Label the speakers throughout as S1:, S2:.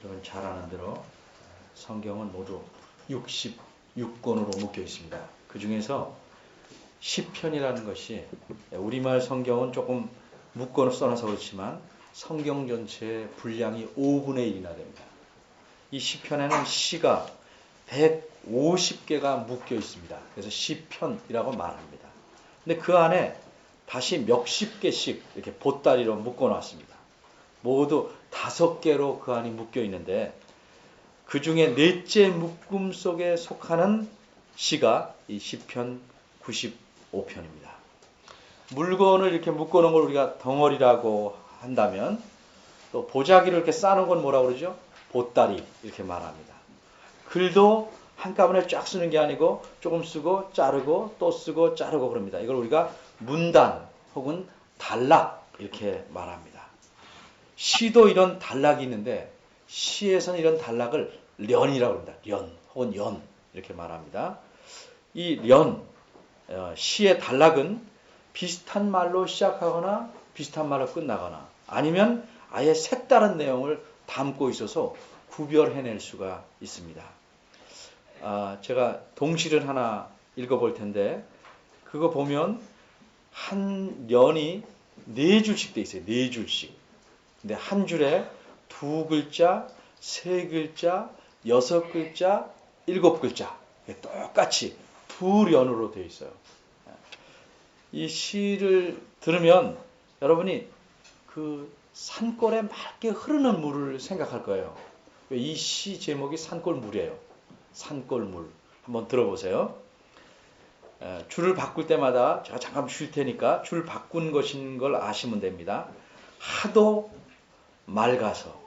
S1: 여러분 잘 아는 대로 성경은 모두 66권으로 묶여 있습니다. 그 중에서 시편이라는 것이 우리말 성경은 조금 묶어서 써놔서 그렇지만 성경 전체의 분량이 5분의 1이나 됩니다. 이 시편에는 시가 150개가 묶여 있습니다. 그래서 시편이라고 말합니다. 근데 그 안에 다시 몇십 개씩 이렇게 보따리로 묶어 놨습니다. 모두 5개로 그 안이 묶여 있는데 그 중에 넷째 묶음 속에 속하는 시가 이 시편 95편입니다. 물건을 이렇게 묶어 놓은 걸 우리가 덩어리라고 한다면 또 보자기를 이렇게 싸는 건 뭐라고 그러죠? 보따리 이렇게 말합니다. 글도 한꺼번에 쫙 쓰는 게 아니고 조금 쓰고 자르고 또 쓰고 자르고 그럽니다. 이걸 우리가 문단 혹은 단락 이렇게 말합니다. 시도 이런 단락이 있는데 시에서는 이런 단락을 련이라고 합니다. 련 혹은 연 이렇게 말합니다. 이 련, 시의 단락은 비슷한 말로 시작하거나 비슷한 말로 끝나거나 아니면 아예 색다른 내용을 담고 있어서 구별해낼 수가 있습니다. 제가 동시를 하나 읽어볼 텐데 그거 보면 한 련이 4줄씩 돼 있어요. 4줄씩. 근데 한 줄에 2글자, 3글자, 6글자, 7글자 똑같이 2련으로 되어 있어요. 이 시를 들으면 여러분이 그 산골에 맑게 흐르는 물을 생각할 거예요. 이 시 제목이 산골물이에요. 산골물. 한번 들어보세요. 줄을 바꿀 때마다 제가 잠깐 쉴 테니까 줄 바꾼 것인 걸 아시면 됩니다. 하도 맑아서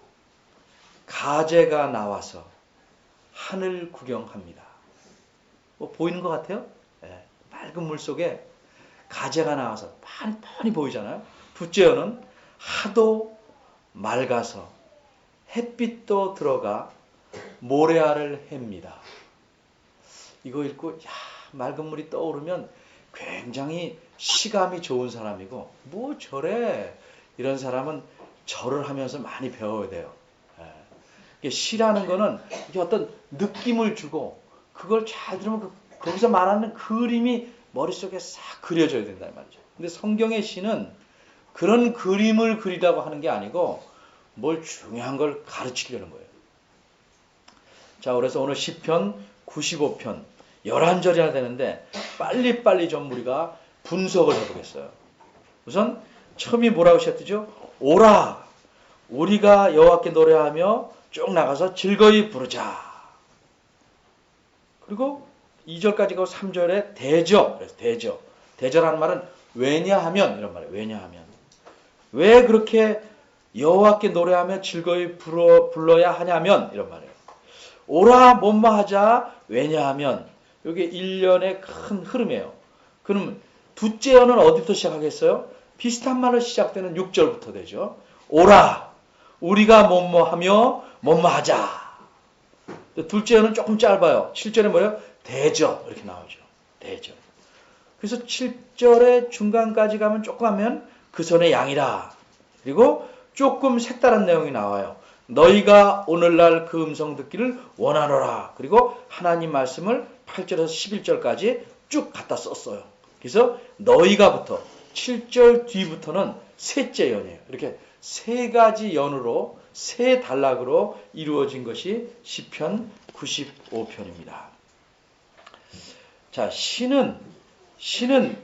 S1: 가재가 나와서 하늘 구경합니다. 뭐 보이는 것 같아요? 네, 맑은 물 속에 가재가 나와서 뻔히 보이잖아요. 둘째어는 하도 맑아서 햇빛도 들어가 모래알을 햅니다. 이거 읽고 맑은 물이 떠오르면 굉장히 시감이 좋은 사람이고 뭐 저래 이런 사람은 절을 하면서 많이 배워야 돼요. 시라는 거는 이게 어떤 느낌을 주고 그걸 잘 들으면 거기서 말하는 그림이 머릿속에 싹 그려져야 된단 말이죠. 근데 성경의 시는 그런 그림을 그리라고 하는 게 아니고 뭘 중요한 걸 가르치려는 거예요. 자, 그래서 오늘 시편 95편 11절이나 되는데 빨리빨리 좀 우리가 분석을 해보겠어요. 우선 처음이 뭐라고 시작되죠? 오라 우리가 여호와께 노래하며 쭉 나가서 즐거이 부르자. 그리고 2절까지 가고 3절에 대저. 그래서 대저. 대저라는 말은 왜냐하면 이런 말이에요. 왜냐하면. 왜 그렇게 여호와께 노래하며 즐거이 불러야 하냐면 이런 말이에요. 오라 뭐뭐하자. 왜냐하면 이게 일련의 큰 흐름이에요. 그럼 둘째어는 어디부터 시작하겠어요? 비슷한 말로 시작되는 6절부터 되죠. 오라 우리가 뭐뭐하며 뭐뭐하자. 둘째어는 조금 짧아요. 7절에 뭐예요? 대저 이렇게 나오죠. 대저. 그래서 7절의 중간까지 가면 조금 하면 그 손의 양이라. 그리고 조금 색다른 내용이 나와요. 너희가 오늘날 그 음성 듣기를 원하노라. 그리고 하나님 말씀을 8절에서 11절까지 쭉 갖다 썼어요. 그래서 너희가부터 7절 뒤부터는 셋째 연이에요. 이렇게 세 가지 연으로 세 단락으로 이루어진 것이 시편 95편입니다. 자, 시는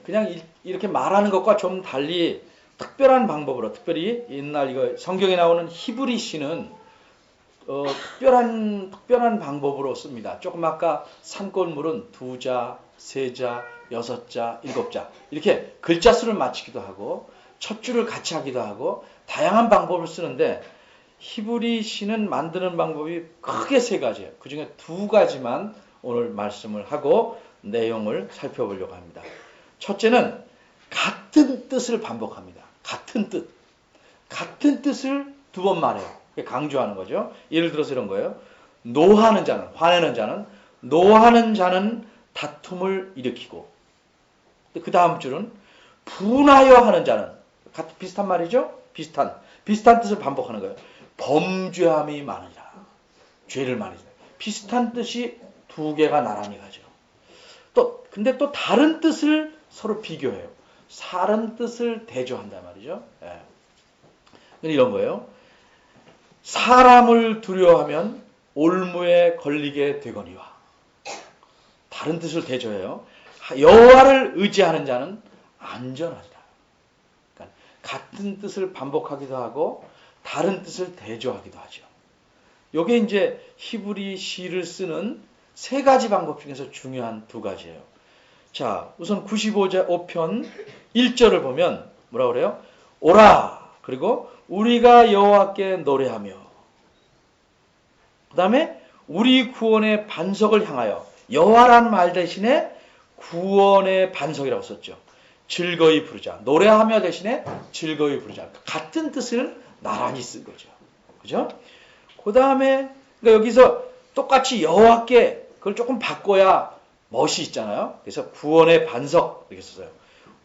S1: 그냥 이렇게 말하는 것과 좀 달리 특별한 방법으로 특별히 옛날 이거 성경에 나오는 히브리 시는 특별한 방법으로 씁니다. 조금 아까 산골물은 2자, 3자, 6자, 7자 이렇게 글자 수를 맞추기도 하고 첫 줄을 같이 하기도 하고 다양한 방법을 쓰는데 히브리 시는 만드는 방법이 크게 3가지예요. 그 중에 2가지만 오늘 말씀을 하고 내용을 살펴보려고 합니다. 첫째는 같은 뜻을 반복합니다. 같은 뜻. 같은 뜻을 2번 말해요. 강조하는 거죠. 예를 들어서 이런 거예요. 노하는 자는, 화내는 자는, 노하는 자는 다툼을 일으키고 그 다음 줄은 분하여 하는 자는 비슷한 말이죠. 비슷한 뜻을 반복하는 거예요. 범죄함이 많으니라. 죄를 많이 져요. 비슷한 뜻이 두 개가 나란히 가죠. 근데 또 다른 뜻을 서로 비교해요. 다른 뜻을 대조한단 말이죠. 예. 이런 거예요. 사람을 두려워하면 올무에 걸리게 되거니와. 다른 뜻을 대조해요. 여호와를 의지하는 자는 안전하리라. 그러니까 같은 뜻을 반복하기도 하고 다른 뜻을 대조하기도 하죠. 요게 이제 히브리 시를 쓰는 세 가지 방법 중에서 중요한 두 가지예요. 자, 우선 95편 1절을 보면 뭐라 그래요? 오라! 그리고 우리가 여호와께 노래하며, 그 다음에 우리 구원의 반석을 향하여, 여호와란 말 대신에 구원의 반석이라고 썼죠. 즐거이 부르자. 노래하며 대신에 즐거이 부르자. 같은 뜻을 나란히 쓴 거죠. 그죠? 그 다음에 그러니까 여기서 똑같이 여호와께 그걸 조금 바꿔야 멋이 있잖아요. 그래서 구원의 반석 이렇게 썼어요.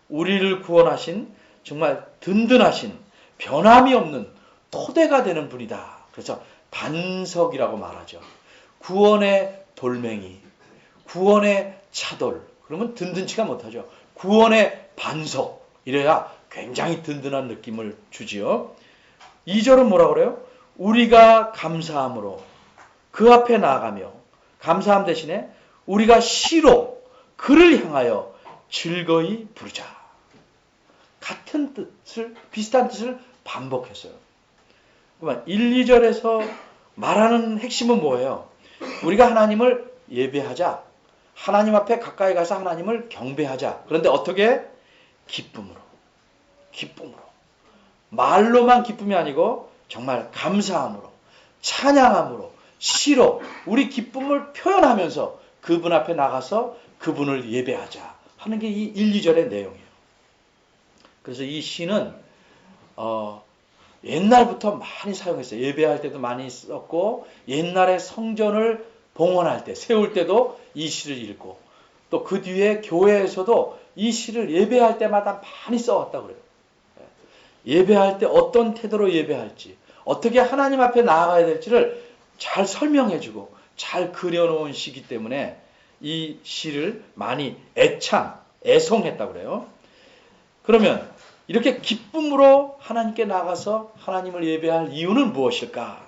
S1: 우리를 구원하신 정말 든든하신 변함이 없는 토대가 되는 분이다. 그래서 반석이라고 말하죠. 구원의 돌멩이, 구원의 차돌. 그러면 든든치가 못하죠. 구원의 반석. 이래야 굉장히 든든한 느낌을 주지요. 2절은 뭐라 그래요? 우리가 감사함으로 그 앞에 나아가며, 감사함 대신에 우리가 시로 그를 향하여 즐거이 부르자. 같은 뜻을, 비슷한 뜻을 반복했어요. 그러면 1, 2절에서 말하는 핵심은 뭐예요? 우리가 하나님을 예배하자. 하나님 앞에 가까이 가서 하나님을 경배하자. 그런데 어떻게? 기쁨으로. 기쁨으로. 말로만 기쁨이 아니고 정말 감사함으로, 찬양함으로, 시로 우리 기쁨을 표현하면서 그분 앞에 나가서 그분을 예배하자 하는 게 이 1, 2절의 내용이에요. 그래서 이 시는 옛날부터 많이 사용했어요. 예배할 때도 많이 썼고, 옛날에 성전을 봉헌할 때, 세울 때도 이 시를 읽고, 또 그 뒤에 교회에서도 이 시를 예배할 때마다 많이 써왔다고 그래요. 예배할 때 어떤 태도로 예배할지, 어떻게 하나님 앞에 나아가야 될지를 잘 설명해주고 잘 그려놓은 시기 때문에 이 시를 많이 애송했다고 그래요. 그러면 이렇게 기쁨으로 하나님께 나가서 하나님을 예배할 이유는 무엇일까?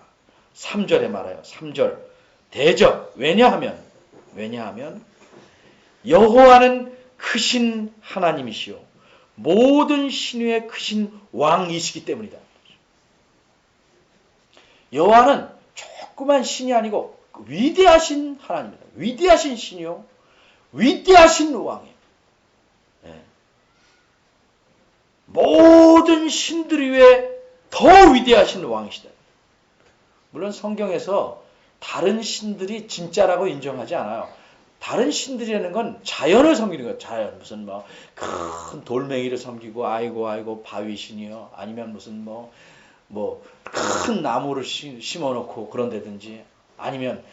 S1: 3절에 말해요. 3절. 대적. 왜냐하면 여호와는 크신 하나님이시요 모든 신위의 크신 왕이시기 때문이다. 여호와는 조그만 신이 아니고 위대하신 하나님입니다. 위대하신 신이요 위대하신 왕이에요. 네. 모든 신들 위에 더 위대하신 왕이시다. 물론 성경에서 다른 신들이 진짜라고 인정하지 않아요. 다른 신들이라는 건 자연을 섬기는 거예요. 자연. 무슨 큰 돌멩이를 섬기고 아이고 바위신이요. 아니면 무슨 큰 나무를 심어놓고 그런다든지, 아니면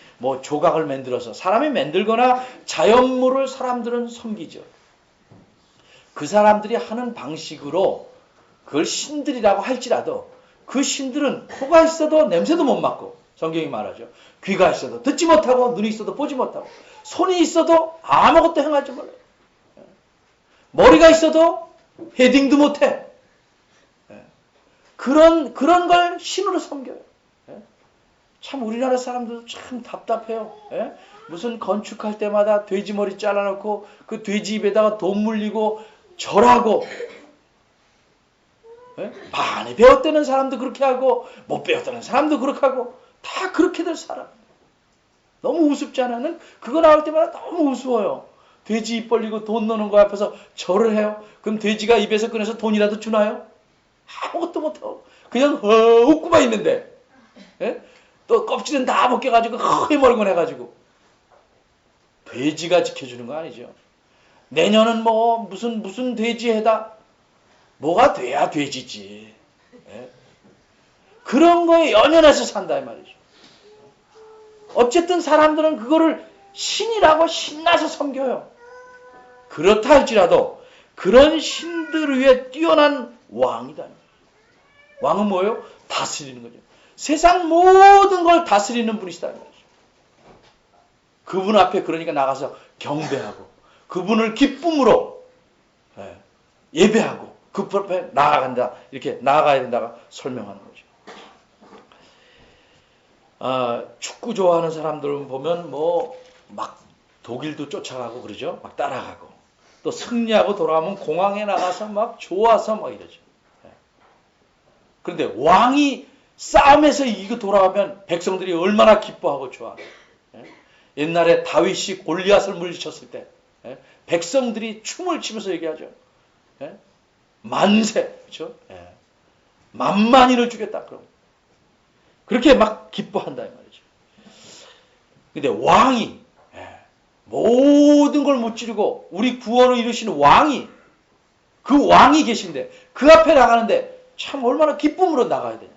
S1: 조각을 만들어서 사람이 만들거나 자연물을 사람들은 섬기죠. 그 사람들이 하는 방식으로 그걸 신들이라고 할지라도 그 신들은 코가 있어도 냄새도 못 맡고, 성경이 말하죠. 귀가 있어도 듣지 못하고, 눈이 있어도 보지 못하고, 손이 있어도 아무것도 행하지 몰라요. 머리가 있어도 헤딩도 못해. 그런 걸 신으로 섬겨요. 참 우리나라 사람들도 참 답답해요. 무슨 건축할 때마다 돼지 머리 잘라놓고 그 돼지 입에다가 돈 물리고 절하고, 많이 배웠다는 사람도 그렇게 하고 못 배웠다는 사람도 그렇게 하고 다 그렇게들 살아. 너무 우습잖아요. 그거 나올 때마다 너무 우스워요. 돼지 입 벌리고 돈 넣는 거 앞에서 절을 해요. 그럼 돼지가 입에서 꺼내서 돈이라도 주나요? 아무것도 못하고 그냥 웃고만 있는데, 또 껍질은 다 벗겨가지고 허리멀건 해가지고 돼지가 지켜주는 거 아니죠. 내년은 무슨 돼지 해다. 뭐가 돼야 돼지지. 그런 거에 연연해서 산다 이 말이죠. 어쨌든 사람들은 그거를 신이라고 신나서 섬겨요. 그렇다 할지라도 그런 신들 위에 뛰어난 왕이다. 왕은 뭐예요? 다스리는 거죠. 세상 모든 걸 다스리는 분이시다. 그분 앞에 그러니까 나가서 경배하고 그분을 기쁨으로 예배하고 그 앞에 나아간다. 이렇게 나아가야 된다가 설명하는 거죠. 축구 좋아하는 사람들 보면 뭐 막 독일도 쫓아가고 그러죠. 막 따라가고 또 승리하고 돌아오면 공항에 나가서 막 좋아서 막 이러죠. 그런데 왕이 싸움에서 이기고 돌아오면 백성들이 얼마나 기뻐하고 좋아해요. 옛날에 다윗이 골리앗을 물리쳤을 때 백성들이 춤을 추면서 얘기하죠. 만세, 그렇죠? 만만인을 주겠다. 그럼 그렇게 막 기뻐한다 이 말이죠. 근데 왕이 모든 걸 무찌르고 우리 구원을 이루시는 왕이 그 왕이 계신데 그 앞에 나가는데 참 얼마나 기쁨으로 나가야 되냐.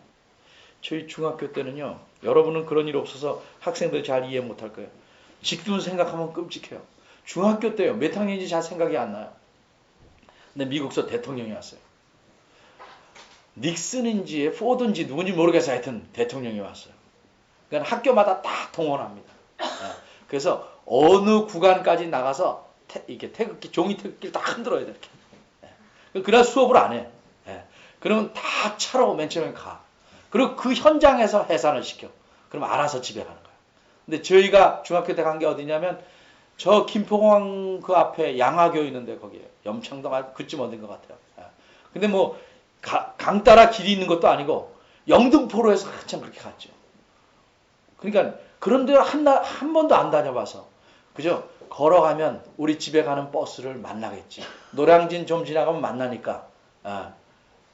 S1: 저희 중학교 때는요. 여러분은 그런 일 없어서 학생들 잘 이해 못할 거예요. 지금 생각하면 끔찍해요. 중학교 때요. 몇 학년인지 잘 생각이 안 나요. 근데 미국서 대통령이 왔어요. 닉슨인지 포든지 누군지 모르겠어요. 하여튼 대통령이 왔어요. 그러니까 학교마다 다 동원합니다. 그래서 어느 구간까지 나가서 이렇게 태극기, 종이 태극기를 다 흔들어야 돼. 이렇게. 그래야 수업을 안 해. 그러면 다 차로 맨 처음에 가. 그리고 그 현장에서 해산을 시켜. 그럼 알아서 집에 가는 거야. 근데 저희가 중학교 때 간 게 어디냐면 저 김포공항 그 앞에 양화교 있는데 거기에 염창도 말고 그쯤 어딘 것 같아요. 근데 뭐 강 따라 길이 있는 것도 아니고 영등포로 해서 한참 그렇게 갔죠. 그러니까 그런 데 한 번도 안 다녀봐서 그죠? 걸어가면 우리 집에 가는 버스를 만나겠지. 노량진 좀 지나가면 만나니까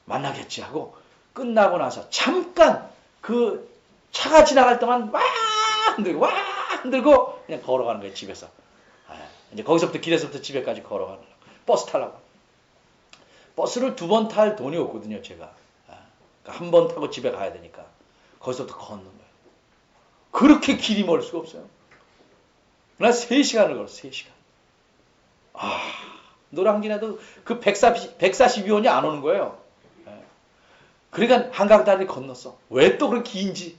S1: 만나겠지 하고 끝나고 나서 잠깐 그 차가 지나갈 동안 와 흔들고 그냥 걸어가는 거예요. 집에서. 이제 거기서부터 길에서부터 집에까지 걸어가는 거예요. 버스 타려고. 버스를 2번 탈 돈이 없거든요. 제가. 그러니까 한 번 타고 집에 가야 되니까 거기서부터 걷는 거예요. 그렇게 길이 멀 수가 없어요. 나 3시간을 걸었어. 3시간. 노량진에도 그 142원이 안 오는 거예요. 그러니까 한강다리 건넜어. 왜 또 그렇게 긴지.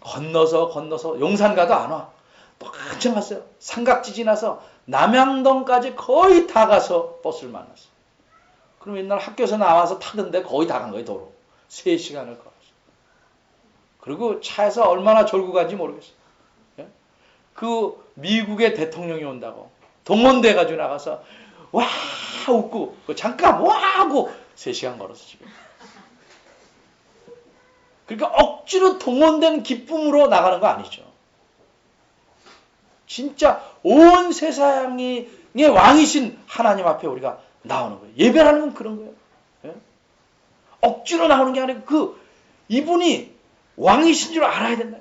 S1: 건너서 용산 가도 안 와. 또 한참 갔어요. 삼각지 지나서 남양동까지 거의 다 가서 버스를 만났어. 그럼 옛날 학교에서 나와서 타던데 거의 다 간 거예요. 도로. 3시간을 걸었어. 그리고 차에서 얼마나 졸고 간지 모르겠어. 그 미국의 대통령이 온다고 동원돼 가지고 나가서 와 웃고 잠깐 와 하고 3시간 걸어서 집에. 그러니까 억지로 동원된 기쁨으로 나가는 거 아니죠. 진짜 온 세상의 왕이신 하나님 앞에 우리가 나오는 거예요. 예배라는 건 그런 거예요. 억지로 나오는 게 아니고 이분이 왕이신 줄 알아야 된다.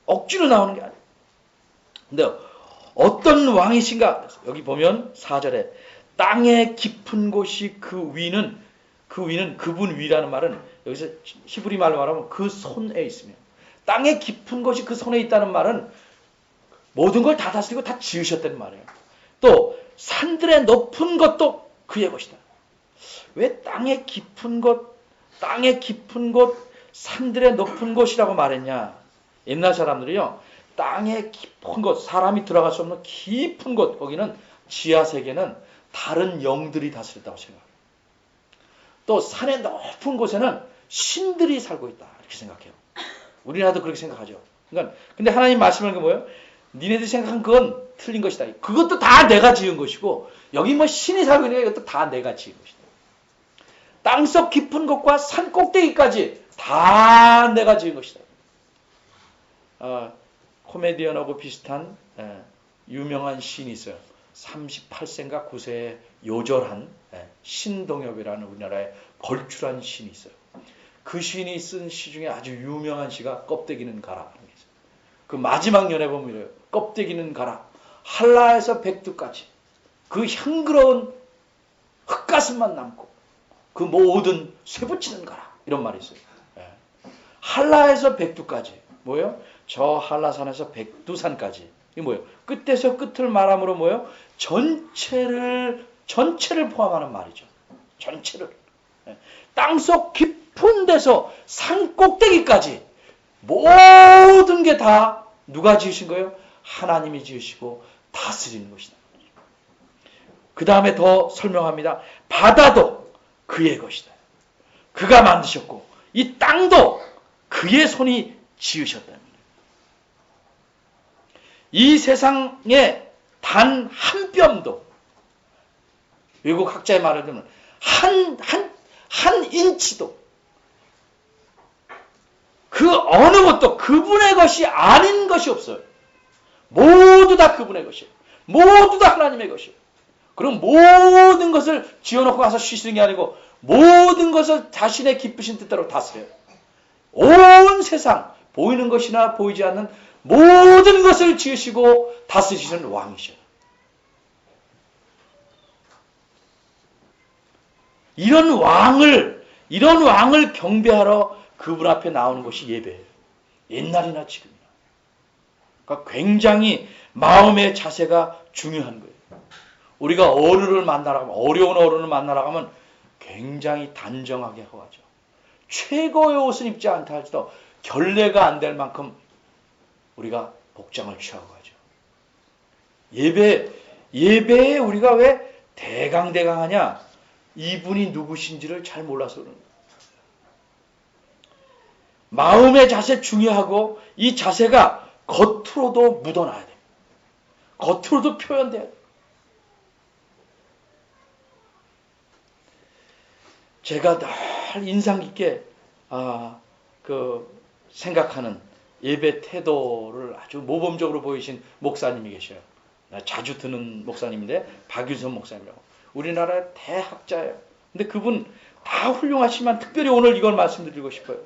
S1: 억지로 나오는 게 아니에요. 근데 어떤 왕이신가? 여기 보면 4절에 땅의 깊은 곳이 그 위는 그분 위라는 말은 여기서 히브리 말로 말하면 그 손에 있으며 땅의 깊은 곳이 그 손에 있다는 말은 모든 걸 다 다스리고 다 지으셨다는 말이에요. 또 산들의 높은 것도 그의 것이다. 왜 땅의 깊은 곳, 산들의 높은 곳이라고 말했냐? 옛날 사람들이요. 땅의 깊은 곳, 사람이 들어갈 수 없는 깊은 곳, 거기는 지하세계는 다른 영들이 다스렸다고 생각해요. 또 산의 높은 곳에는 신들이 살고 있다. 이렇게 생각해요. 우리나라도 그렇게 생각하죠. 그러니까 근데 하나님 말씀하는 게 뭐예요? 니네들이 생각한 그건 틀린 것이다. 그것도 다 내가 지은 것이고 여기 뭐 신이 살고 있는 게 이것도 다 내가 지은 것이다. 땅속 깊은 곳과 산 꼭대기까지 다 내가 지은 것이다. 코미디언하고 비슷한 유명한 시인이 있어요. 38세인가 9세에 요절한 신동엽이라는 우리나라의 걸출한 시인이 있어요. 그 시인이 쓴 시 중에 아주 유명한 시가 껍데기는 가라. 그 마지막 연에 보면 이래요. 껍데기는 가라. 한라에서 백두까지 그 향그러운 흙가슴만 남고 그 모든 쇠붙이는 가라. 이런 말이 있어요. 한라에서 백두까지. 뭐예요? 저 한라산에서 백두산까지. 이게 뭐예요? 끝에서 끝을 말함으로 뭐예요? 전체를 포함하는 말이죠. 전체를. 땅속 깊은 높은 데서 산 꼭대기까지 모든 게 다 누가 지으신 거예요? 하나님이 지으시고 다스리는 것이다. 그 다음에 더 설명합니다. 바다도 그의 것이다. 그가 만드셨고 이 땅도 그의 손이 지으셨다. 이 세상에 단 한 뼘도, 외국 학자의 말을 들으면 한 인치도, 그 어느 것도 그분의 것이 아닌 것이 없어요. 모두 다 그분의 것이에요. 모두 다 하나님의 것이에요. 그럼 모든 것을 지어놓고 가서 쉬시는 게 아니고 모든 것을 자신의 기쁘신 뜻대로 다스려요. 온 세상, 보이는 것이나 보이지 않는 모든 것을 지으시고 다스리시는 왕이셔요. 이런 왕을 경배하러 그분 앞에 나오는 것이 예배예요. 옛날이나 지금이나. 그러니까 굉장히 마음의 자세가 중요한 거예요. 우리가 어른을 만나러 가면, 어려운 어른을 만나러 가면 굉장히 단정하게 하고 가죠. 최고의 옷은 입지 않다 할지라도 결례가 안 될 만큼 우리가 복장을 취하고 가죠. 예배에 우리가 왜 대강대강하냐? 이분이 누구신지를 잘 몰라서 그러는 거예요. 마음의 자세 중요하고 이 자세가 겉으로도 묻어나야 됩니다. 겉으로도 표현돼야 돼요. 제가 늘 인상 깊게 생각하는 예배 태도를 아주 모범적으로 보이신 목사님이 계셔요. 자주 듣는 목사님인데 박유선 목사님이라고. 우리나라의 대학자예요. 근데 그분 다 훌륭하시지만 특별히 오늘 이걸 말씀드리고 싶어요.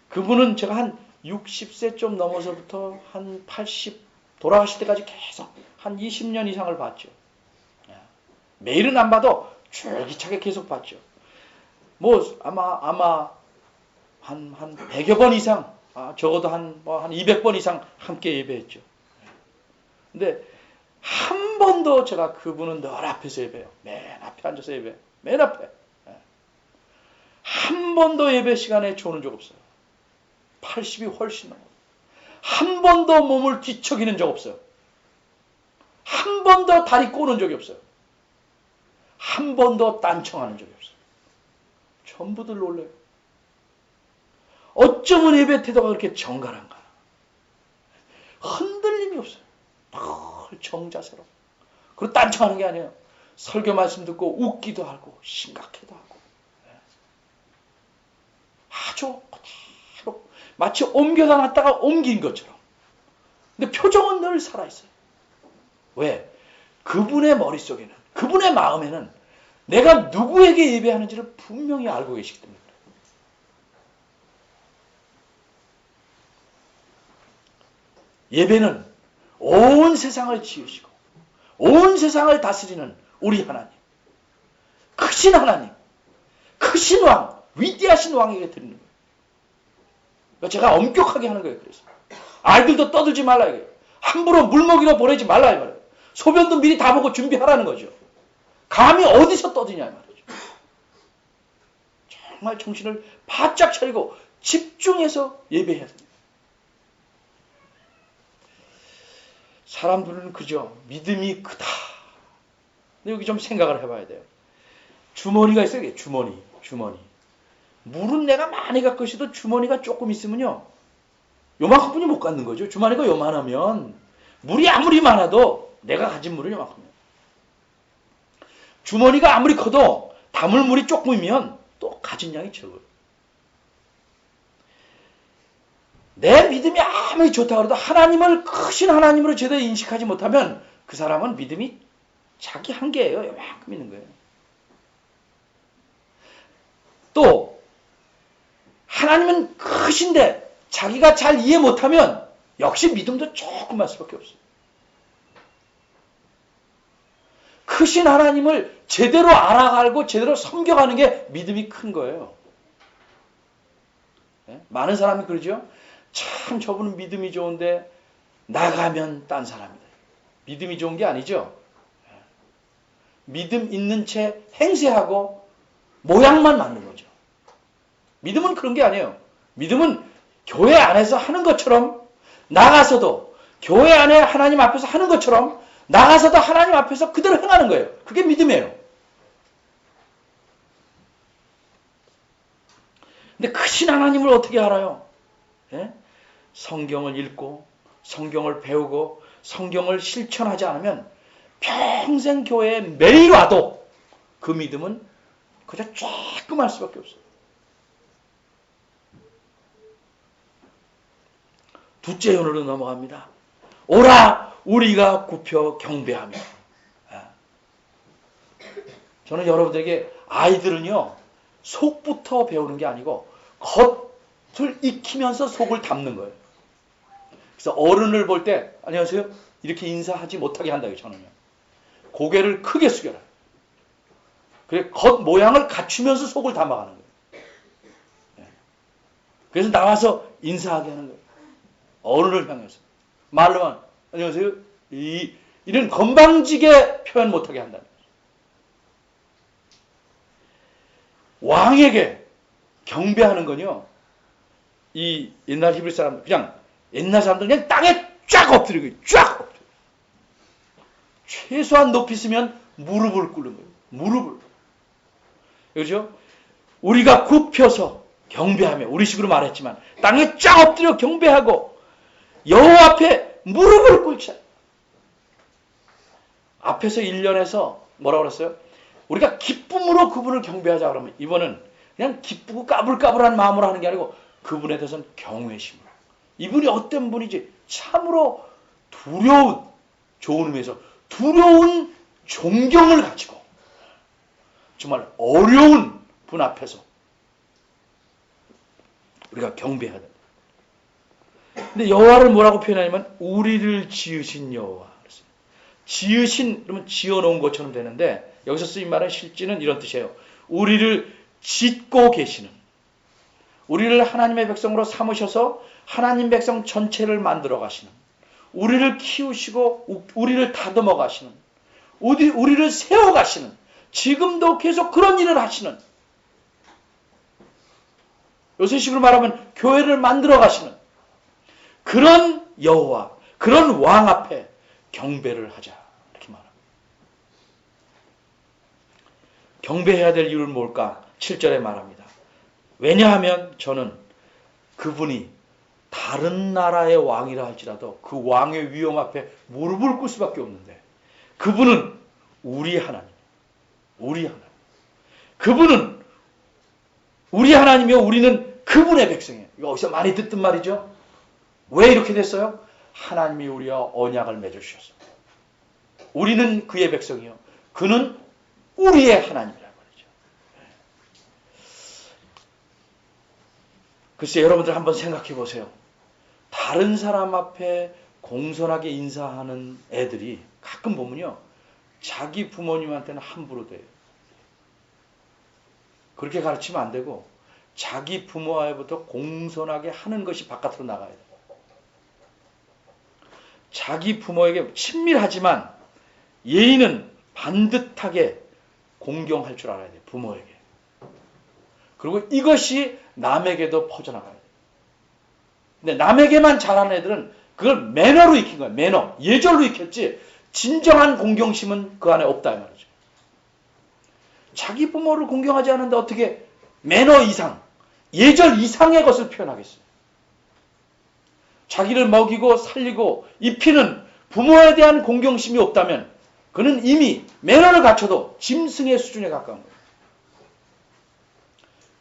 S1: 그분은 제가 한 60세 좀 넘어서부터 한 80 돌아가실 때까지 계속 한 20년 이상을 봤죠. 매일은 안 봐도 줄기차게 계속 봤죠. 뭐 아마 한 100여 번 이상, 적어도 한 200번 이상 함께 예배했죠. 근데 한 번도 제가 그분은 늘 앞에서 예배해요. 맨 앞에 앉아서 예배. 맨 앞에. 한 번도 예배 시간에 조는 적 없어요. 80이 훨씬 넘어요. 한 번도 몸을 뒤척이는 적 없어요. 한 번도 다리 꼬는 적이 없어요. 한 번도 딴청하는 적이 없어요. 전부들 놀래요. 어쩌면 예배 태도가 그렇게 정갈한가. 흔들림이 없어요. 늘 정자세로. 그리고 딴청하는 게 아니에요. 설교 말씀 듣고 웃기도 하고 심각해도 하고. 아주 그대로 마치 옮겨다 놨다가 옮긴 것처럼. 근데 표정은 늘 살아있어요. 왜? 그분의 머릿속에는, 그분의 마음에는 내가 누구에게 예배하는지를 분명히 알고 계시기 때문에. 예배는 온 세상을 지으시고 온 세상을 다스리는 우리 하나님, 크신 하나님, 크신 왕, 위대하신 왕에게 드리는 거예요. 그러니까 제가 엄격하게 하는 거예요. 그래서 아이들도 떠들지 말라 이거예요. 함부로 물먹이로 보내지 말라 이 말이에요. 소변도 미리 다 보고 준비하라는 거죠. 감히 어디서 떠드냐 이 말이죠. 정말 정신을 바짝 차리고 집중해서 예배해야 됩니다. 사람들은 그죠. 믿음이 크다. 근데 여기 좀 생각을 해봐야 돼요. 주머니가 있어요. 이게 주머니. 물은 내가 많이 갖고 있어도 주머니가 조금 있으면요. 요만큼뿐이 못 갖는 거죠. 주머니가 요만하면 물이 아무리 많아도 내가 가진 물은 요만큼이에요. 주머니가 아무리 커도 담을 물이 조금이면 또 가진 양이 적어요. 내 믿음이 아무리 좋다고 해도 하나님을 크신 하나님으로 제대로 인식하지 못하면 그 사람은 믿음이 자기 한계예요. 요만큼 있는 거예요. 또 하나님은 크신데 자기가 잘 이해 못하면 역시 믿음도 조금만 수밖에 없어요. 크신 하나님을 제대로 알아가고 제대로 섬겨가는 게 믿음이 큰 거예요. 네? 많은 사람이 그러죠. 참 저분은 믿음이 좋은데 나가면 딴 사람이다. 믿음이 좋은 게 아니죠. 믿음 있는 채 행세하고 모양만 맞는 거죠. 믿음은 그런 게 아니에요. 믿음은 교회 안에서 하는 것처럼 나가서도 교회 안에 하나님 앞에서 하는 것처럼 나가서도 하나님 앞에서 그대로 행하는 거예요. 그게 믿음이에요. 근데 크신 하나님을 어떻게 알아요? 예? 성경을 읽고 성경을 배우고 성경을 실천하지 않으면 평생 교회에 매일 와도 그 믿음은 그저 조금 할 수밖에 없어요. 둘째 요소로 넘어갑니다. 오라 우리가 굽혀 경배하며. 저는 여러분들에게 아이들은요 속부터 배우는 게 아니고 겉을 익히면서 속을 담는 거예요. 그래서 어른을 볼 때 안녕하세요 이렇게 인사하지 못하게 한다고요. 저는요. 고개를 크게 숙여라. 그래 겉 모양을 갖추면서 속을 담아가는 거예요. 그래서 나와서 인사하게 하는 거예요. 어른을 향해서 말로만 안녕하세요 이런 건방지게 표현 못하게 한다는 거예요. 왕에게 경배하는 건요 이 옛날 히브리 사람들 그냥 옛날 사람들 그냥 땅에 쫙 엎드리고 쫙 엎드려. 최소한 높이 쓰면 무릎을 꿇는 거예요. 무릎을. 그렇죠? 우리가 굽혀서 경배하며 우리식으로 말했지만 땅에 쫙 엎드려 경배하고 여호와 앞에 무릎을 꿇자. 앞에서 1년에서 뭐라고 그랬어요? 우리가 기쁨으로 그분을 경배하자 그러면 이번은 그냥 기쁘고 까불까불한 마음으로 하는 게 아니고 그분에 대해서는 경외심으로. 이분이 어떤 분이지? 참으로 두려운, 좋은 의미에서 두려운 존경을 가지고 정말 어려운 분 앞에서 우리가 경배해야 됩니다. 근데 여호와를 뭐라고 표현하냐면 우리를 지으신 여호와. 지으신 그러면 지어놓은 것처럼 되는데 여기서 쓰인 말은 실제는 이런 뜻이에요. 우리를 짓고 계시는 우리를 하나님의 백성으로 삼으셔서 하나님 백성 전체를 만들어 가시는 우리를 키우시고 우리를 다듬어 가시는 우리를 세워 가시는 지금도 계속 그런 일을 하시는 요새식으로 말하면 교회를 만들어 가시는 그런 여호와 그런 왕 앞에 경배를 하자 이렇게 말합니다. 경배해야 될 이유는 뭘까? 7절에 말합니다. 왜냐하면 저는 그분이 다른 나라의 왕이라 할지라도 그 왕의 위엄 앞에 무릎을 꿇을 수밖에 없는데 그분은 우리 하나님. 우리 하나님. 그분은 우리 하나님이요. 우리는 그분의 백성이에요. 여기서 많이 듣던 말이죠. 왜 이렇게 됐어요? 하나님이 우리와 언약을 맺어주셨어요. 우리는 그의 백성이요. 그는 우리의 하나님이라고 그러죠. 글쎄 여러분들 한번 생각해 보세요. 다른 사람 앞에 공손하게 인사하는 애들이 가끔 보면요. 자기 부모님한테는 함부로 돼요. 그렇게 가르치면 안 되고 자기 부모와부터 공손하게 하는 것이 바깥으로 나가야 돼요. 자기 부모에게 친밀하지만 예의는 반듯하게 공경할 줄 알아야 돼요. 부모에게. 그리고 이것이 남에게도 퍼져나가야 돼요. 근데 남에게만 잘하는 애들은 그걸 매너로 익힌 거예요. 매너. 예절로 익혔지 진정한 공경심은 그 안에 없다 이 말이죠. 자기 부모를 공경하지 않는데 어떻게 매너 이상, 예절 이상의 것을 표현하겠어요. 자기를 먹이고 살리고 입히는 부모에 대한 공경심이 없다면 그는 이미 매너를 갖춰도 짐승의 수준에 가까운 거예요.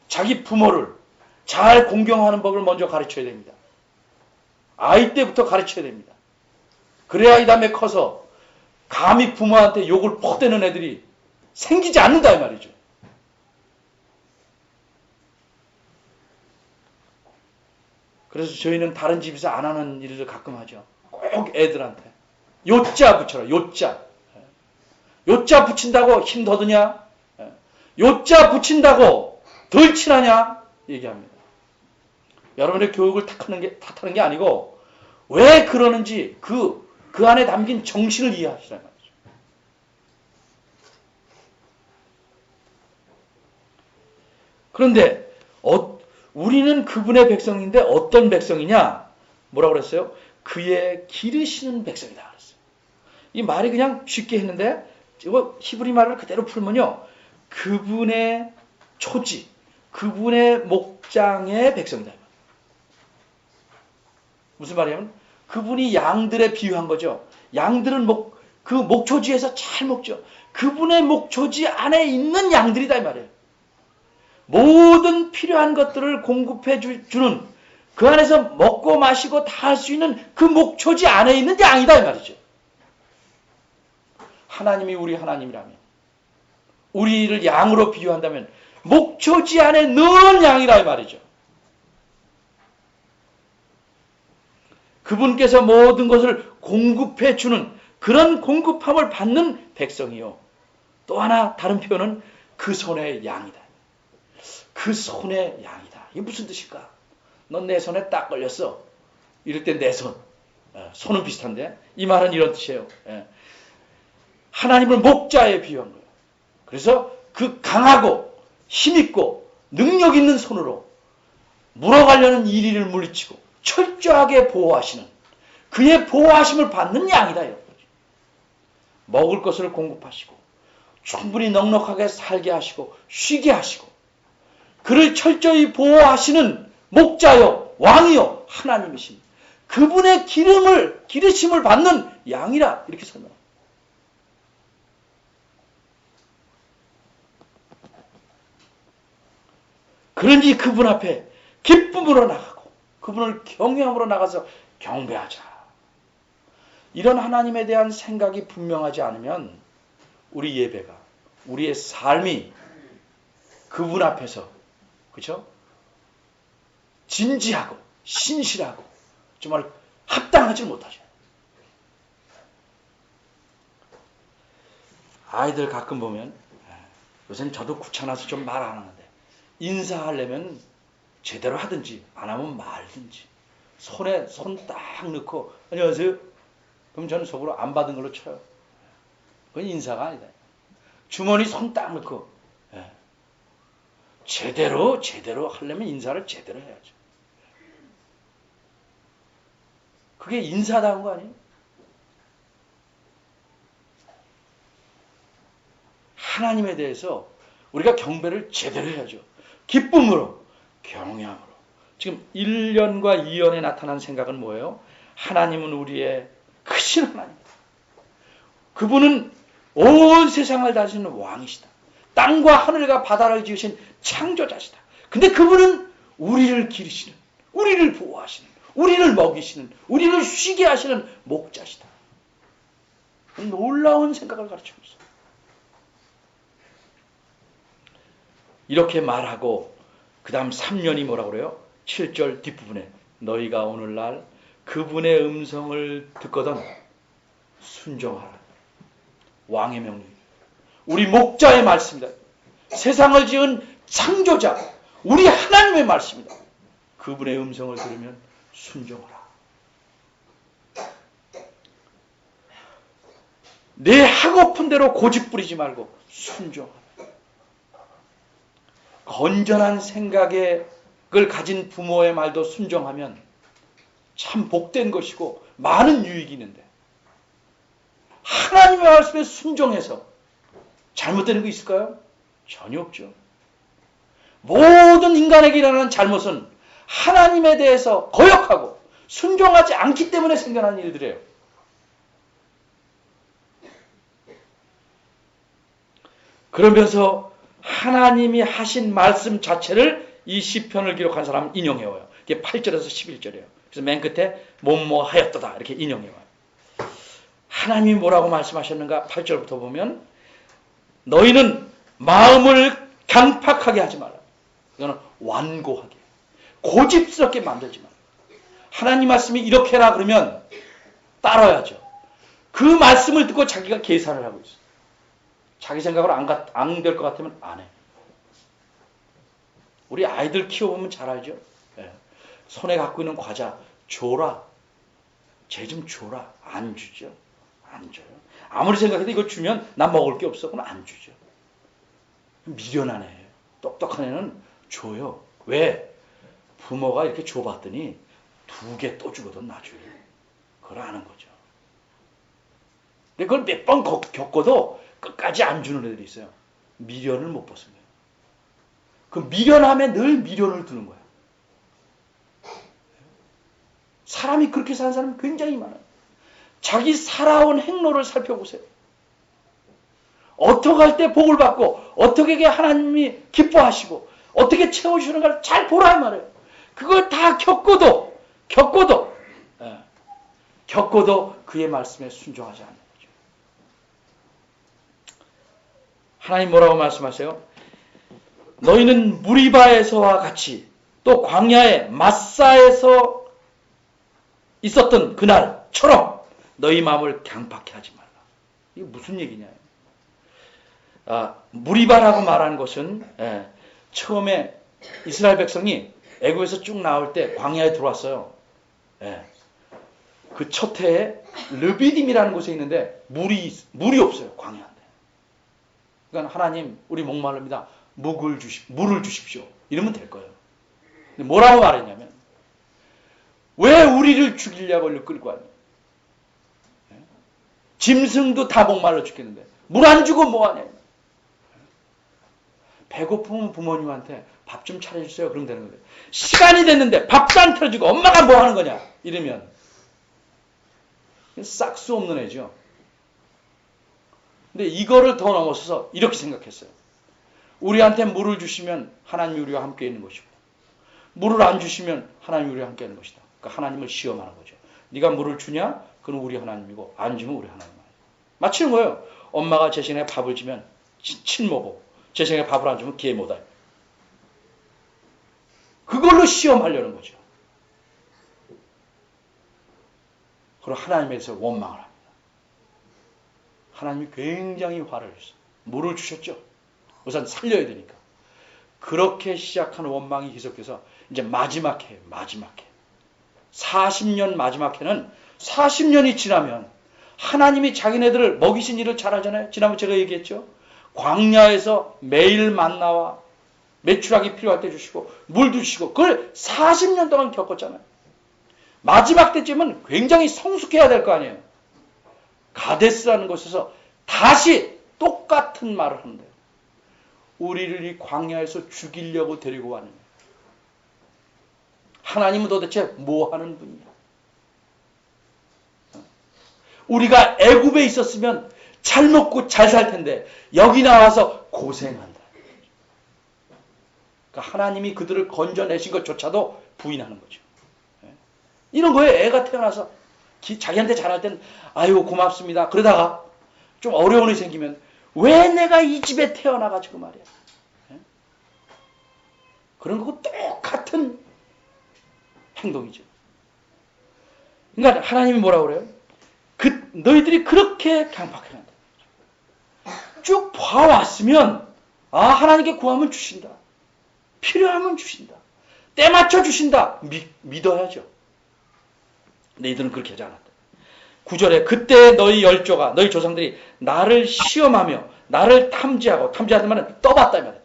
S1: 자기 부모를 잘 공경하는 법을 먼저 가르쳐야 됩니다. 아이 때부터 가르쳐야 됩니다. 그래야 이 다음에 커서 감히 부모한테 욕을 퍼대는 애들이 생기지 않는다 이 말이죠. 그래서 저희는 다른 집에서 안 하는 일을 가끔 하죠. 꼭 애들한테 요자 붙여라. 요자. 요자 붙인다고 힘 더 드냐? 요자 붙인다고 덜 친하냐? 얘기합니다. 여러분의 교육을 탓하는 게 아니고 왜 그러는지 그 안에 담긴 정신을 이해하시라는 말이죠. 그런데 우리는 그분의 백성인데 어떤 백성이냐? 뭐라고 그랬어요? 그의 기르시는 백성이다 그랬어요. 이 말이 그냥 쉽게 했는데 이거 히브리 말을 그대로 풀면요. 그분의 초지, 그분의 목장의 백성이다. 무슨 말이냐면 그분이 양들에 비유한 거죠. 양들은 그 목초지에서 잘 먹죠. 그분의 목초지 안에 있는 양들이다 이 말이에요. 모든 필요한 것들을 공급해 주는 그 안에서 먹고 마시고 다 할 수 있는 그 목초지 안에 있는 양이다 이 말이죠. 하나님이 우리 하나님이라면, 우리를 양으로 비유한다면 목초지 안에 늘 양이라 이 말이죠. 그분께서 모든 것을 공급해 주는 그런 공급함을 받는 백성이요. 또 하나 다른 표현은 그 손의 양이다. 그 손의 양이다. 이게 무슨 뜻일까? 넌 내 손에 딱 걸렸어. 이럴 때 내 손. 손은 비슷한데 이 말은 이런 뜻이에요. 하나님을 목자에 비유한 거예요. 그래서 그 강하고 힘있고 능력 있는 손으로 물어가려는 이리를 물리치고 철저하게 보호하시는 그의 보호하심을 받는 양이다. 먹을 것을 공급하시고 충분히 넉넉하게 살게 하시고 쉬게 하시고 그를 철저히 보호하시는 목자요 왕이요 하나님이신 그분의 기르심을 받는 양이라 이렇게 설명합니다. 그러니 그분 앞에 기쁨으로 나가고 그분을 경외함으로 나가서 경배하자. 이런 하나님에 대한 생각이 분명하지 않으면 우리 예배가 우리의 삶이 그분 앞에서 그렇죠? 진지하고 신실하고 정말 합당하지 못하죠. 아이들 가끔 보면 요새는 저도 귀찮아서 좀 말 안 하는데 인사하려면 제대로 하든지 안 하면 말든지 손에 손 딱 넣고 안녕하세요. 그럼 저는 속으로 안 받은 걸로 쳐요. 그건 인사가 아니다. 주머니 손 딱 넣고 제대로 하려면 인사를 제대로 해야죠. 그게 인사다운 거 아니에요? 하나님에 대해서 우리가 경배를 제대로 해야죠. 기쁨으로, 경외함으로. 지금 1년과 2년에 나타난 생각은 뭐예요? 하나님은 우리의 크신 하나님이다. 그분은 온 세상을 다스리는 왕이시다. 땅과 하늘과 바다를 지으신 창조자시다. 근데 그분은 우리를 기르시는, 우리를 보호하시는, 우리를 먹이시는, 우리를 쉬게 하시는 목자시다. 놀라운 생각을 가르쳐줍니다. 이렇게 말하고 그 다음 3년이 뭐라고 그래요? 7절 뒷부분에 너희가 오늘날 그분의 음성을 듣거든 순종하라. 왕의 명령. 우리 목자의 말씀이다. 세상을 지은 창조자 우리 하나님의 말씀이다. 그분의 음성을 들으면 순종하라. 내 하고픈 대로 고집 부리지 말고 순종하라. 건전한 생각을 가진 부모의 말도 순종하면 참 복된 것이고 많은 유익이 있는데 하나님의 말씀에 순종해서 잘못되는 거 있을까요? 전혀 없죠. 모든 인간에게 일어나는 잘못은 하나님에 대해서 거역하고 순종하지 않기 때문에 생겨나는 일들이에요. 그러면서 하나님이 하신 말씀 자체를 이 시편을 기록한 사람은 인용해와요. 이게 8절에서 11절이에요. 그래서 맨 끝에 뭐뭐 하였도다 이렇게 인용해와요. 하나님이 뭐라고 말씀하셨는가? 8절부터 보면 너희는 마음을 강팍하게 하지 말라. 이거는 완고하게 고집스럽게 만들지 말라. 하나님 말씀이 이렇게 해라 그러면 따라야죠. 그 말씀을 듣고 자기가 계산을 하고 있어요. 자기 생각으로 안 될 것 같으면 안 해. 우리 아이들 키워보면 잘 알죠. 손에 갖고 있는 과자 줘라. 쟤 좀 줘라. 안 주죠. 안 줘요. 아무리 생각해도 이거 주면 나 먹을 게 없어. 그럼 안 주죠. 미련한 애예요. 똑똑한 애는 줘요. 왜? 부모가 이렇게 줘봤더니 2개 또 주거든 나중에. 그걸 아는 거죠. 근데 그걸 몇 번 겪어도 끝까지 안 주는 애들이 있어요. 미련을 못 벗습니다. 그 미련함에 늘 미련을 두는 거야. 사람이 그렇게 사는 사람이 굉장히 많아요. 자기 살아온 행로를 살펴보세요. 어떻게 할 때 복을 받고 어떻게 하나님이 기뻐하시고 어떻게 채워주시는가를 잘 보라 이 말이에요. 그걸 다 겪어도 그의 말씀에 순종하지 않는 거죠. 하나님 뭐라고 말씀하세요? 너희는 무리바에서와 같이 또 광야의 마사에서 있었던 그날처럼 너희 마음을 강팍해 하지 말라. 이게 무슨 얘기냐? 무리바라고 말하는 것은 처음에 이스라엘 백성이 애굽에서 쭉 나올 때 광야에 들어왔어요. 그 첫 해에 르비딤이라는 곳에 있는데 물이 없어요. 광야인데. 그러니까 하나님 우리 목마릅니다. 물을 주십시오. 이러면 될 거예요. 근데 뭐라고 말했냐면 왜 우리를 죽이려고 끌고 왔냐. 짐승도 다 목말라 죽겠는데 물 안 주고 뭐하냐. 배고프면 부모님한테 밥 좀 차려주세요. 그러면 되는 거예요. 시간이 됐는데 밥도 안 차려주고 엄마가 뭐 하는 거냐. 이러면 싹수 없는 애죠. 근데 이거를 더 넘어서서 이렇게 생각했어요. 우리한테 물을 주시면 하나님이 우리와 함께 있는 것이고 물을 안 주시면 하나님이 우리와 함께 있는 것이다. 그러니까 하나님을 시험하는 거죠. 네가 물을 주냐? 그건 우리 하나님이고 안 주면 우리 하나님. 맞히는 거예요. 엄마가 제 시간에 밥을 주면 친모고 제 시간에 밥을 안 주면 계모다. 그걸로 시험하려는 거죠. 그리고 하나님에 대해서 원망을 합니다. 하나님이 굉장히 화를 내셨어요. 물을 주셨죠. 우선 살려야 되니까. 그렇게 시작한 원망이 계속해서 이제 마지막 해예요. 마지막 해. 40년 마지막 해는 40년이 지나면 하나님이 자기네들을 먹이신 일을 잘하잖아요. 지난번 제가 얘기했죠. 광야에서 매일 만나와 메추라기 필요할 때 주시고 물도 주시고 그걸 40년 동안 겪었잖아요. 마지막 때쯤은 굉장히 성숙해야 될 거 아니에요. 가데스라는 곳에서 다시 똑같은 말을 하는데요. 우리를 이 광야에서 죽이려고 데리고 왔느냐. 하나님은 도대체 뭐 하는 분이냐. 우리가 애굽에 있었으면 잘 먹고 잘 살 텐데 여기 나와서 고생한다. 그러니까 하나님이 그들을 건져내신 것조차도 부인하는 거죠. 이런 거예요. 애가 태어나서 자기한테 잘할 땐 아유 고맙습니다. 그러다가 좀 어려운 일이 생기면 왜 내가 이 집에 태어나가지고 말이야. 그런 거고 똑같은 행동이죠. 그러니까 하나님이 뭐라고 그래요? 너희들이 그렇게 강팍해한다. 쭉 봐왔으면 하나님께 구하면 주신다. 필요하면 주신다. 때 맞춰 주신다. 믿어야죠. 근데 이들은 그렇게 하지 않았다. 9절에 그때 너희 열조가 너희 조상들이 나를 시험하며 나를 탐지하는 말은 떠봤다 말이야.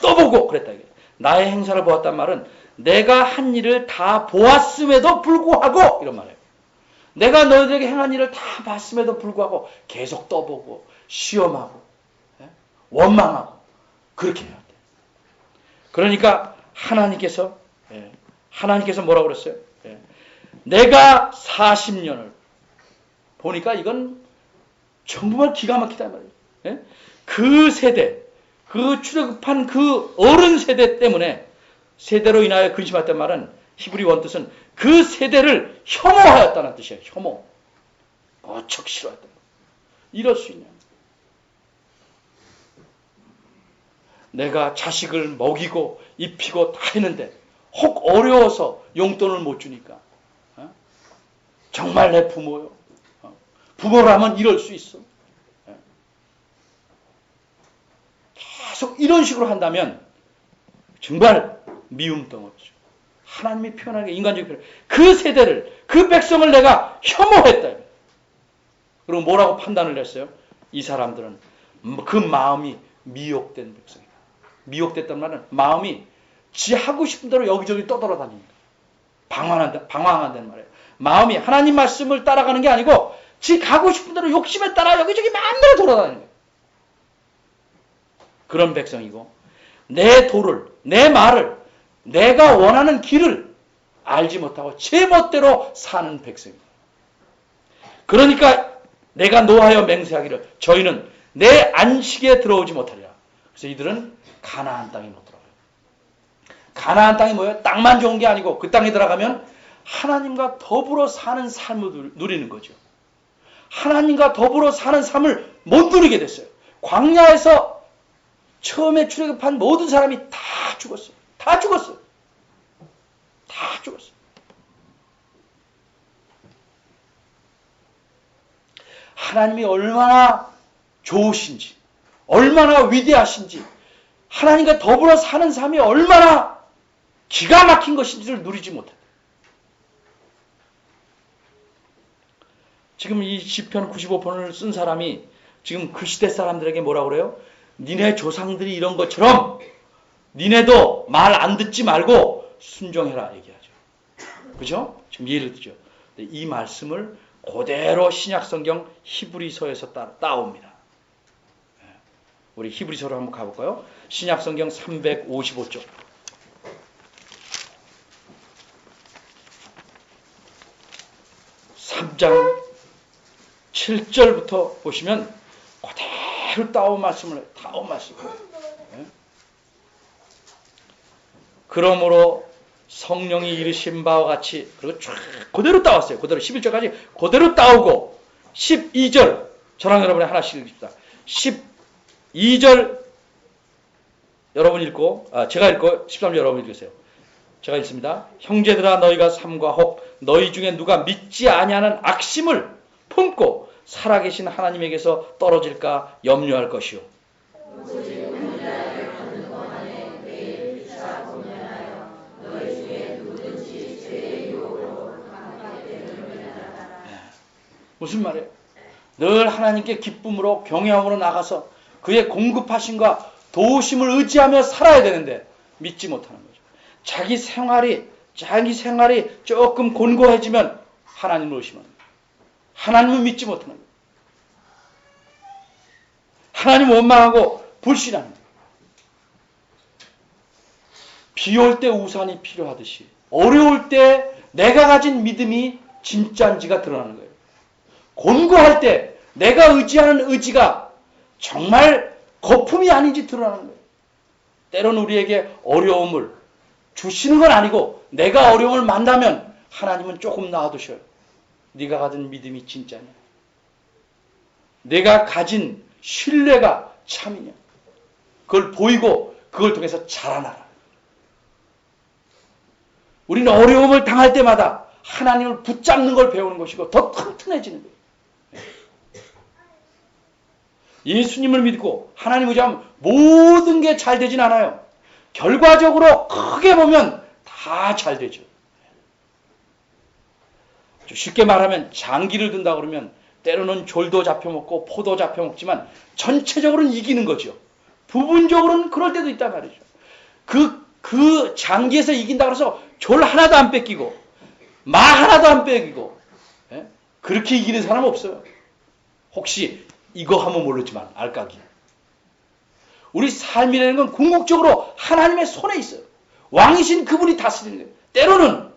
S1: 떠보고 그랬다. 나의 행사를 보았단 말은 내가 한 일을 다 보았음에도 불구하고 이런 말이에요. 내가 너희들에게 행한 일을 다 봤음에도 불구하고 계속 떠보고 시험하고 원망하고 그렇게 해야 돼. 그러니까 하나님께서 뭐라고 그랬어요? 내가 40년을 보니까 이건 정말 기가 막히단 말이에요. 그 세대, 그 출애굽한 그 어른 세대 때문에 세대로 인하여 근심했단 말은 히브리 원뜻은 그 세대를 혐오하였다는 뜻이에요. 혐오. 무척 싫어했다. 이럴 수 있냐. 내가 자식을 먹이고 입히고 다 했는데 혹 어려워서 용돈을 못 주니까 정말 내 부모요. 부모라면 이럴 수 있어. 계속 이런 식으로 한다면 정말 미움덩어리죠. 하나님이 표현하는 게 인간적인 표현. 그 세대를, 그 백성을 내가 혐오했다. 그리고 뭐라고 판단을 했어요? 이 사람들은 그 마음이 미혹된 백성이다. 미혹됐단 말은 마음이 지 하고 싶은 대로 여기저기 떠돌아다닙니다. 방황한다는 말이에요. 마음이 하나님 말씀을 따라가는 게 아니고 지 가고 싶은 대로 욕심에 따라 여기저기 마음대로 돌아다니는 거예요. 그런 백성이고 내 도를, 내 말을, 내가 원하는 길을 알지 못하고 제 멋대로 사는 백성입니다. 그러니까 내가 노하여 맹세하기를 저희는 내 안식에 들어오지 못하리라. 그래서 이들은 가나안 땅에 못 들어가요. 가나안 땅이 뭐예요? 땅만 좋은 게 아니고 그 땅에 들어가면 하나님과 더불어 사는 삶을 누리는 거죠. 하나님과 더불어 사는 삶을 못 누리게 됐어요. 광야에서 처음에 출애굽한 모든 사람이 다 죽었어요. 다 죽었어요. 다 죽었어요. 하나님이 얼마나 좋으신지, 얼마나 위대하신지, 하나님과 더불어 사는 삶이 얼마나 기가 막힌 것인지를 누리지 못해요. 지금 이 시편 95편을 쓴 사람이 지금 그 시대 사람들에게 뭐라고 그래요? 니네 조상들이 이런 것처럼 니네도 말 안 듣지 말고 순종해라 얘기하죠. 그죠? 지금 이해를 듣죠. 이 말씀을 그대로 신약성경 히브리서에서 따옵니다. 우리 히브리서로 한번 가볼까요? 신약성경 355쪽. 3장 7절부터 보시면 그대로 따온 말씀을 해요. 따온 말씀. 그러므로 성령이 이르신 바와 같이 그리고 쫙 그대로 따왔어요. 그대로 11절까지 그대로 따오고 12절 저랑 여러분이 하나씩 읽읍시다. 12절 여러분 읽고 제가 읽고 13절 여러분 읽으세요. 제가 읽습니다. 형제들아 너희가 삼과 혹 너희 중에 누가 믿지 아니하는 악심을 품고 살아계신 하나님에게서 떨어질까 염려할 것이요. 무슨 말이에요? 늘 하나님께 기쁨으로 경외함으로 나가서 그의 공급하심과 도우심을 의지하며 살아야 되는데 믿지 못하는 거죠. 자기 생활이 조금 곤고해지면 하나님을 의심합니다. 하나님을 믿지 못하는 거예요. 하나님 원망하고 불신하는 거예요. 비 올 때 우산이 필요하듯이 어려울 때 내가 가진 믿음이 진짜인지가 드러나는 거예요. 곤고할 때 내가 의지하는 의지가 정말 거품이 아닌지 드러나는 거예요. 때로는 우리에게 어려움을 주시는 건 아니고 내가 어려움을 만나면 하나님은 조금 놔두셔요. 네가 가진 믿음이 진짜냐? 내가 가진 신뢰가 참이냐? 그걸 보이고 그걸 통해서 자라나라. 우리는 어려움을 당할 때마다 하나님을 붙잡는 걸 배우는 것이고 더 튼튼해지는 거예요. 예수님을 믿고 하나님을 의지하면 모든 게 잘 되진 않아요. 결과적으로 크게 보면 다 잘 되죠. 쉽게 말하면 장기를 든다 그러면 때로는 졸도 잡혀먹고 포도 잡혀먹지만 전체적으로는 이기는 거죠. 부분적으로는 그럴 때도 있단 말이죠. 그 장기에서 이긴다 그래서 졸 하나도 안 뺏기고 마 하나도 안 뺏기고 그렇게 이기는 사람 없어요. 혹시 이거 하면 모르지만 알까기. 우리 삶이라는 건 궁극적으로 하나님의 손에 있어요. 왕이신 그분이 다스리는 거예요.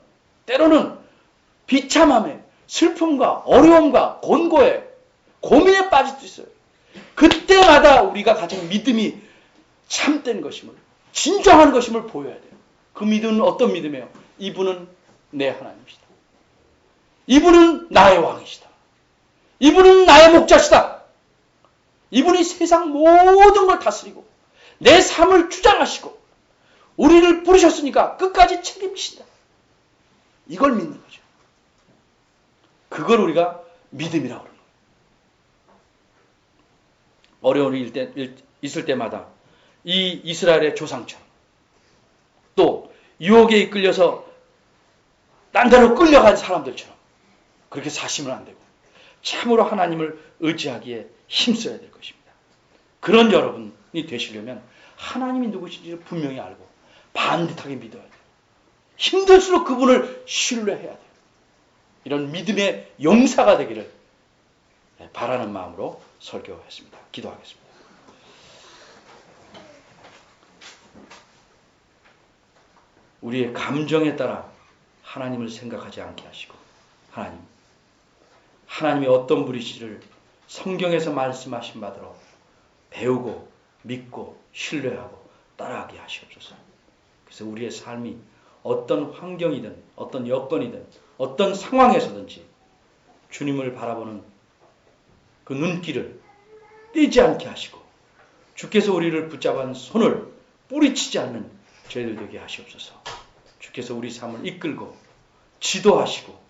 S1: 때로는 비참함에 슬픔과 어려움과 곤고에 고민에 빠질 수 있어요. 그때마다 우리가 가진 믿음이 참된 것임을 진정한 것임을 보여야 돼요. 그 믿음은 어떤 믿음이에요? 이분은 내 하나님이시다. 이분은 나의 왕이시다. 이분은 나의 목자시다. 이분이 세상 모든 걸 다스리고 내 삶을 주장하시고 우리를 부르셨으니까 끝까지 책임지신다. 이걸 믿는 거죠. 그걸 우리가 믿음이라고 그러는 거예요. 어려움이 있을 때마다 이 이스라엘의 조상처럼 또 유혹에 이끌려서 딴 데로 끌려간 사람들처럼 그렇게 사시면 안 되고 참으로 하나님을 의지하기에 힘써야 될 것입니다. 그런 여러분이 되시려면 하나님이 누구신지를 분명히 알고 반듯하게 믿어야 돼요. 힘들수록 그분을 신뢰해야 돼요. 이런 믿음의 용사가 되기를 바라는 마음으로 설교했습니다. 기도하겠습니다. 우리의 감정에 따라 하나님을 생각하지 않게 하시고, 하나님이 어떤 분이시를 성경에서 말씀하신 바대로 배우고 믿고 신뢰하고 따라하게 하시옵소서. 그래서 우리의 삶이 어떤 환경이든 어떤 여건이든 어떤 상황에서든지 주님을 바라보는 그 눈길을 떼지 않게 하시고, 주께서 우리를 붙잡은 손을 뿌리치지 않는 저희들 되게 하시옵소서. 주께서 우리 삶을 이끌고 지도하시고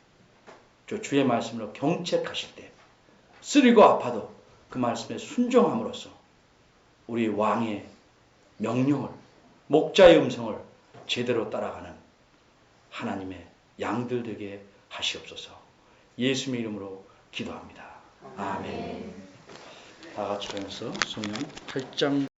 S1: 주의 말씀으로 경책하실 때 쓰리고 아파도 그 말씀에 순종함으로써 우리 왕의 명령을, 목자의 음성을 제대로 따라가는 하나님의 양들 되게 하시옵소서. 예수님의 이름으로 기도합니다. 아멘. 다 같이 하면서 성령 8장